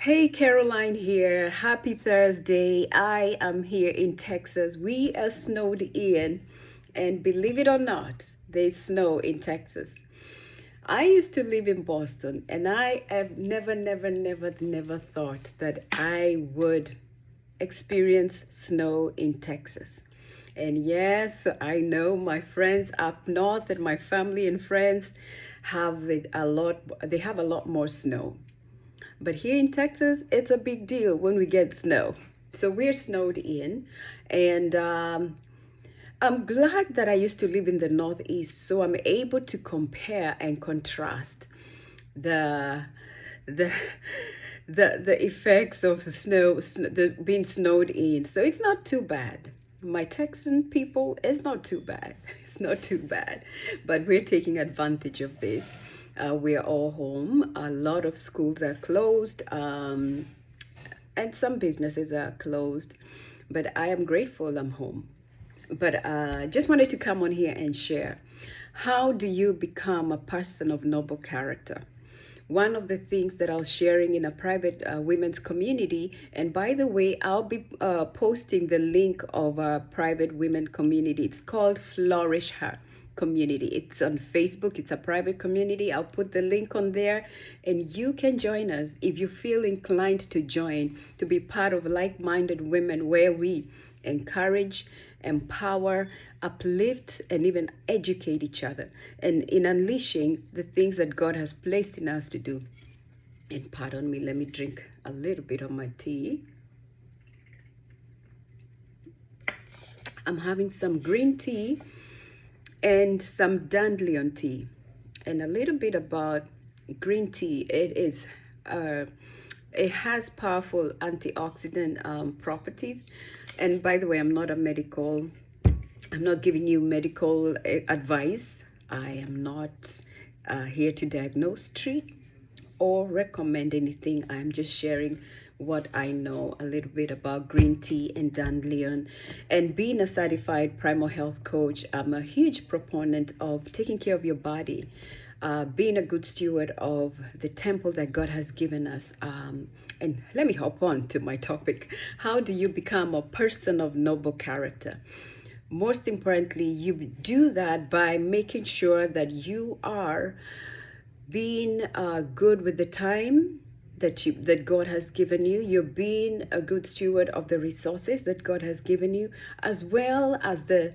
Hey, Caroline here. Happy Thursday. I am here in Texas. We are snowed in, and believe it or not, there's snow in Texas. I used to live in Boston, and I have never thought that I would experience snow in Texas. And yes, I know my friends up north and my family and friends have it a lot, they have a lot more snow. But here in Texas, it's a big deal when we get snow. So we're snowed in, and I'm glad that I used to live in the Northeast, so I'm able to compare and contrast the the the effects of the the being snowed in. So it's not too bad. My Texan people, it's not too bad. It's not too bad, but we're taking advantage of this. We're all home. A lot of schools are closed, and some businesses are closed. But I am grateful I'm home. But just wanted to come on here and share. How do you become a person of noble character? One of the things that I was sharing in a private women's community, and by the way, I'll be posting the link of a private women community. It's called Flourish Her Community. It's on Facebook. It's a private community. I'll put the link on there, and you can join us if you feel inclined to join, to be part of like-minded women where we encourage, empower, uplift, and even educate each other, and in unleashing the things that God has placed in us to do. And pardon me, let me drink a little bit of my tea. I'm having some green tea and some dandelion tea. And a little bit about green tea. It has powerful antioxidant properties. And by the way, I'm not giving you medical advice. I am not here to diagnose, treat, or recommend anything. I'm just sharing what I know a little bit about green tea and dandelion. And being a certified primal health coach, I'm a huge proponent of taking care of your body, being a good steward of the temple that God has given us. And let me hop on to my topic. How do you become a person of noble character? Most importantly, you do that by making sure that you are being good with the time that God has given you. You're being a good steward of the resources that God has given you, as well as the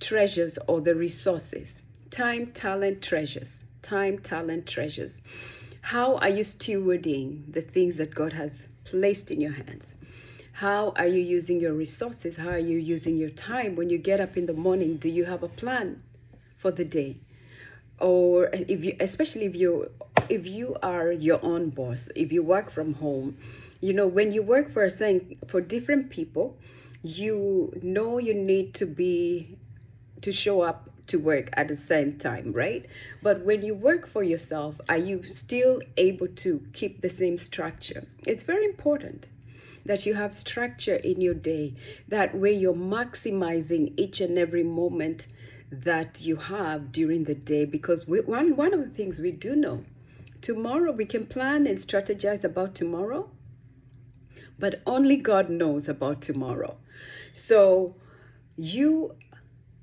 treasures or the resources. Time, talent, treasures. Time, talent, treasures. How are you stewarding the things that God has placed in your hands? How are you using your resources? How are you using your time? When you get up in the morning, do you have a plan for the day? Or if you, especially if you are your own boss, if you work from home, when you work for different people, you know you need to show up to work at the same time, right? But when you work for yourself, are you still able to keep the same structure? It's very important that you have structure in your day. That way you're maximizing each and every moment that you have during the day, because one of the things we do know, tomorrow we can plan and strategize about tomorrow, but only God knows about tomorrow. So you,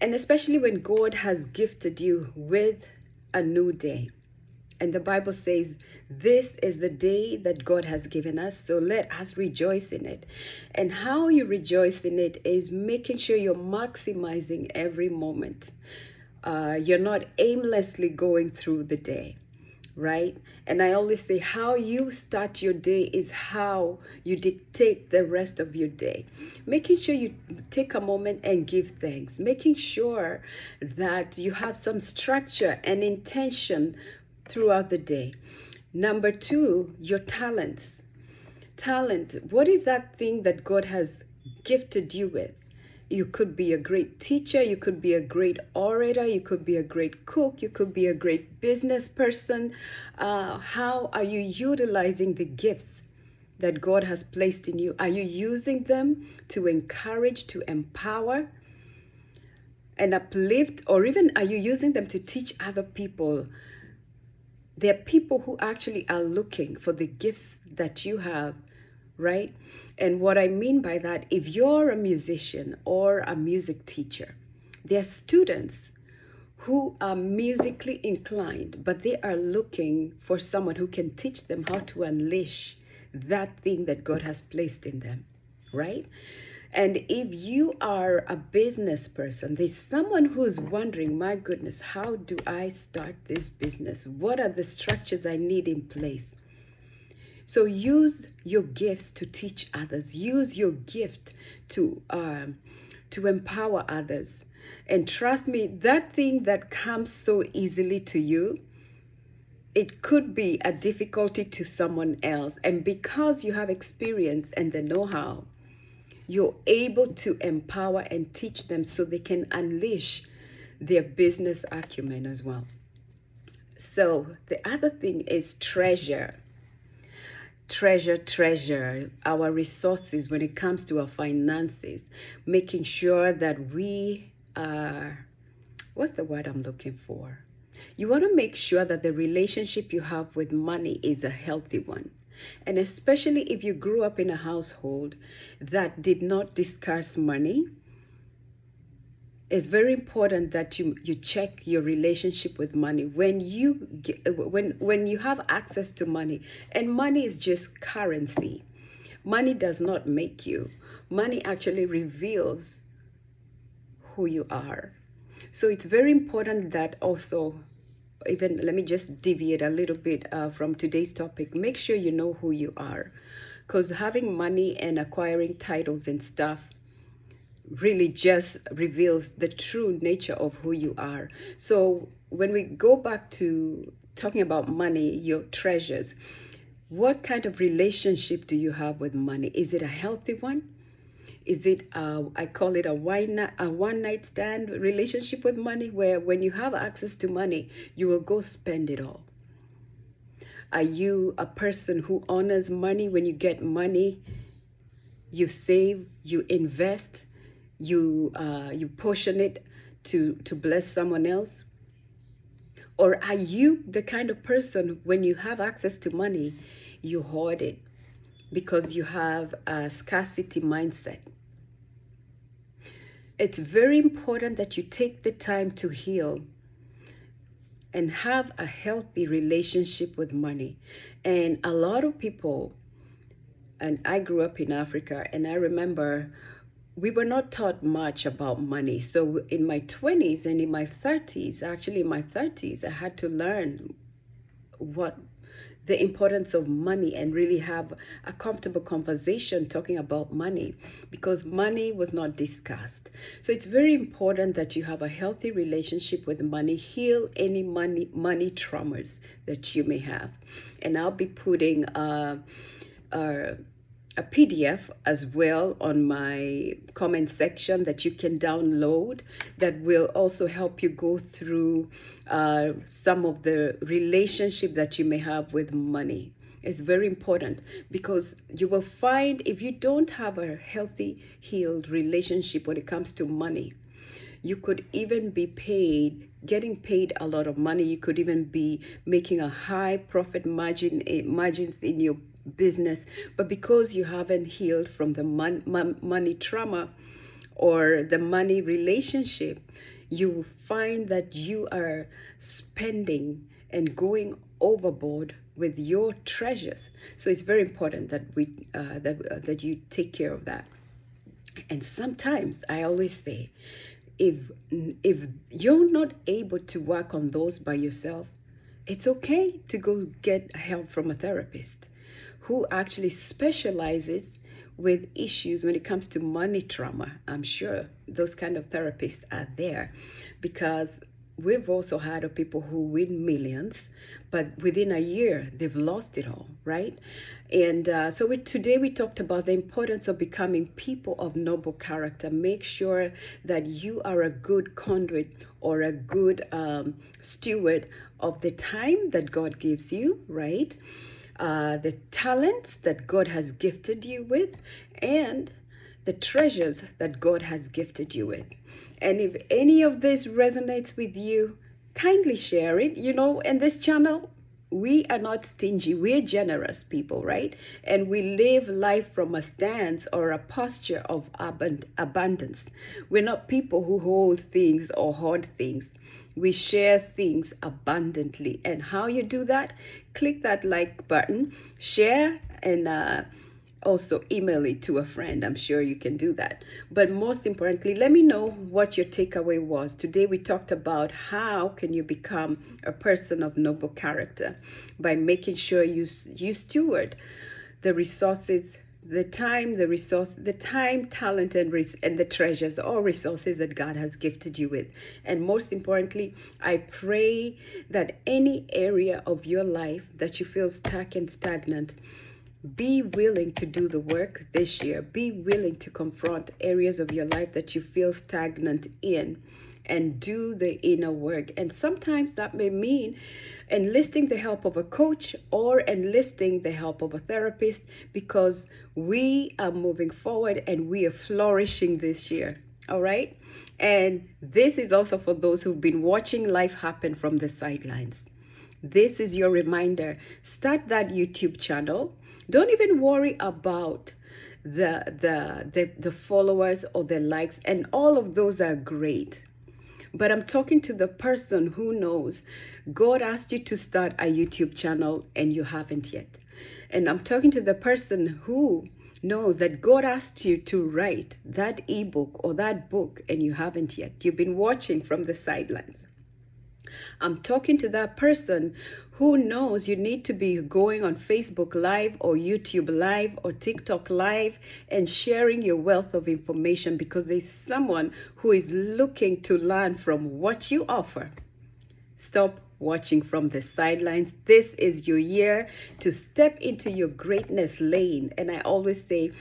and especially when God has gifted you with a new day, and the Bible says, this is the day that God has given us, so let us rejoice in it. And how you rejoice in it is making sure you're maximizing every moment. You're not aimlessly going through the day, right? And I always say, how you start your day is how you dictate the rest of your day. Making sure you take a moment and give thanks, making sure that you have some structure and intention throughout the day. Number two, your talents. Talent, what is that thing that God has gifted you with? You could be a great teacher, you could be a great orator, you could be a great cook, you could be a great business person. How are you utilizing the gifts that God has placed in you? Are you using them to encourage, to empower, and uplift, or even are you using them to teach other people There are people who actually are looking for the gifts that you have, right? And what I mean by that, if you're a musician or a music teacher, there are students who are musically inclined, but they are looking for someone who can teach them how to unleash that thing that God has placed in them, right? And if you are a business person, there's someone who's wondering, my goodness, how do I start this business? What are the structures I need in place? So use your gifts to teach others. Use your gift to empower others. And trust me, that thing that comes so easily to you, it could be a difficulty to someone else. And because you have experience and the know-how, you're able to empower and teach them so they can unleash their business acumen as well. So the other thing is treasure our resources when it comes to our finances, making sure that we are, what's the word I'm looking for? You want to make sure that the relationship you have with money is a healthy one. And especially if you grew up in a household that did not discuss money, it's very important that you check your relationship with money when you have access to money. And money is just currency. Money does not make you. Money actually reveals who you are. So it's very important that also, even let me just deviate a little bit from today's topic. Make sure you know who you are, because having money and acquiring titles and stuff really just reveals the true nature of who you are. So when we go back to talking about money, your treasures, what kind of relationship do you have with money? Is it a healthy one? Is it, I call it a one night stand relationship with money, where when you have access to money, you will go spend it all? Are you a person who honors money? When you get money, you save, you invest, you portion it to bless someone else? Or are you the kind of person, when you have access to money, you hoard it because you have a scarcity mindset? It's very important that you take the time to heal and have a healthy relationship with money. And a lot of people, and I grew up in Africa, and I remember we were not taught much about money. So in my 20s and in my 30s, actually in my 30s, I had to learn what the importance of money and really have a comfortable conversation talking about money, because money was not discussed. So it's very important that you have a healthy relationship with money. Heal any money traumas that you may have. And I'll be putting a PDF as well on my comment section that you can download, that will also help you go through some of the relationship that you may have with money. It's very important, because you will find if you don't have a healthy, healed relationship when it comes to money, you could even be getting paid a lot of money. You could even be making a high profit margins in your business, but because you haven't healed from the money trauma or the money relationship, you find that you are spending and going overboard with your treasures. So it's very important that that you take care of that. And sometimes I always say, if you're not able to work on those by yourself, it's okay to go get help from a therapist who actually specializes with issues when it comes to money trauma. I'm sure those kind of therapists are there, because we've also heard of people who win millions, but within a year they've lost it all, right? And today we talked about the importance of becoming people of noble character. Make sure that you are a good conduit or a good steward of the time that God gives you, right? The talents that God has gifted you with, and the treasures that God has gifted you with. And if any of this resonates with you, kindly share it, in this channel. we are not stingy. We're generous people, right? And we live life from a stance or a posture of abundance. We're not people who hold things or hoard things. We share things abundantly. And how you do that? Click that like button, share, and also email it to a friend. I'm sure you can do that. But most importantly, let me know what your takeaway was. Today we talked about how can you become a person of noble character by making sure you steward the resources, the time, talent, and the treasures or resources that God has gifted you with. And most importantly, I pray that any area of your life that you feel stuck and stagnant, be willing to do the work this year. Be willing to confront areas of your life that you feel stagnant in and do the inner work. And sometimes that may mean enlisting the help of a coach or enlisting the help of a therapist, because we are moving forward and we are flourishing this year. All right. And this is also for those who've been watching life happen from the sidelines. This is your reminder. Start that YouTube channel. Don't even worry about the followers or the likes, and all of those are great. But I'm talking to the person who knows God asked you to start a YouTube channel and you haven't yet. And I'm talking to the person who knows that God asked you to write that ebook or that book and you haven't yet. You've been watching from the sidelines. I'm talking to that person who knows you need to be going on Facebook Live or YouTube Live or TikTok Live and sharing your wealth of information, because there's someone who is looking to learn from what you offer. Stop watching from the sidelines. This is your year to step into your greatness lane. And I always say,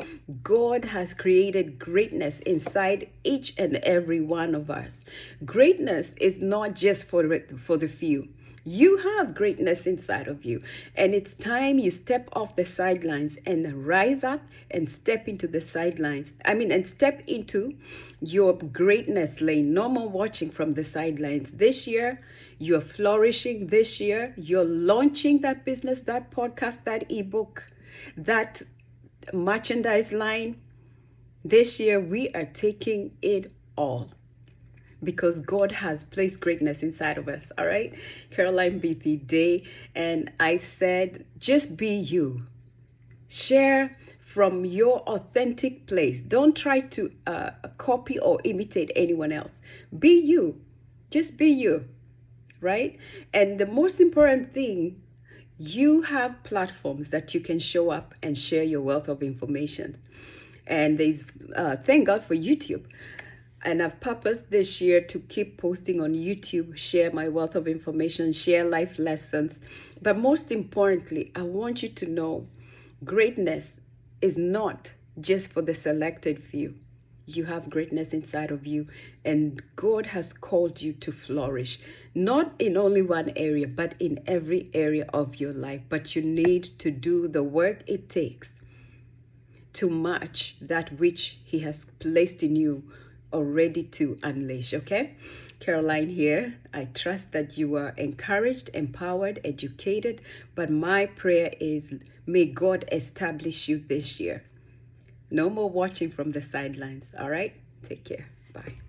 God has created greatness inside each and every one of us. Greatness is not just for the few. You have greatness inside of you, and it's time you step off the sidelines and rise up and step into the sidelines. And step into your greatness lane. No more watching from the sidelines. This year, you're flourishing. This year, you're launching that business, that podcast, that ebook, that merchandise line. This year, we are taking it all, because God has placed greatness inside of us. All right. Caroline Beatty Day. And I said, just be you. Share from your authentic place. Don't try to copy or imitate anyone else. Be you. Just be you. Right. And the most important thing, you have platforms that you can show up and share your wealth of information. And there's thank God for YouTube. And I've purposed this year to keep posting on YouTube, share my wealth of information, share life lessons. But most importantly, I want you to know greatness is not just for the selected few. You have greatness inside of you, and God has called you to flourish, not in only one area, but in every area of your life. But you need to do the work it takes to match that which He has placed in you, or ready to unleash. Okay, Caroline here. I trust that you are encouraged, empowered, educated, but my prayer is, may God establish you this year. No more watching from the sidelines. All right, take care. Bye.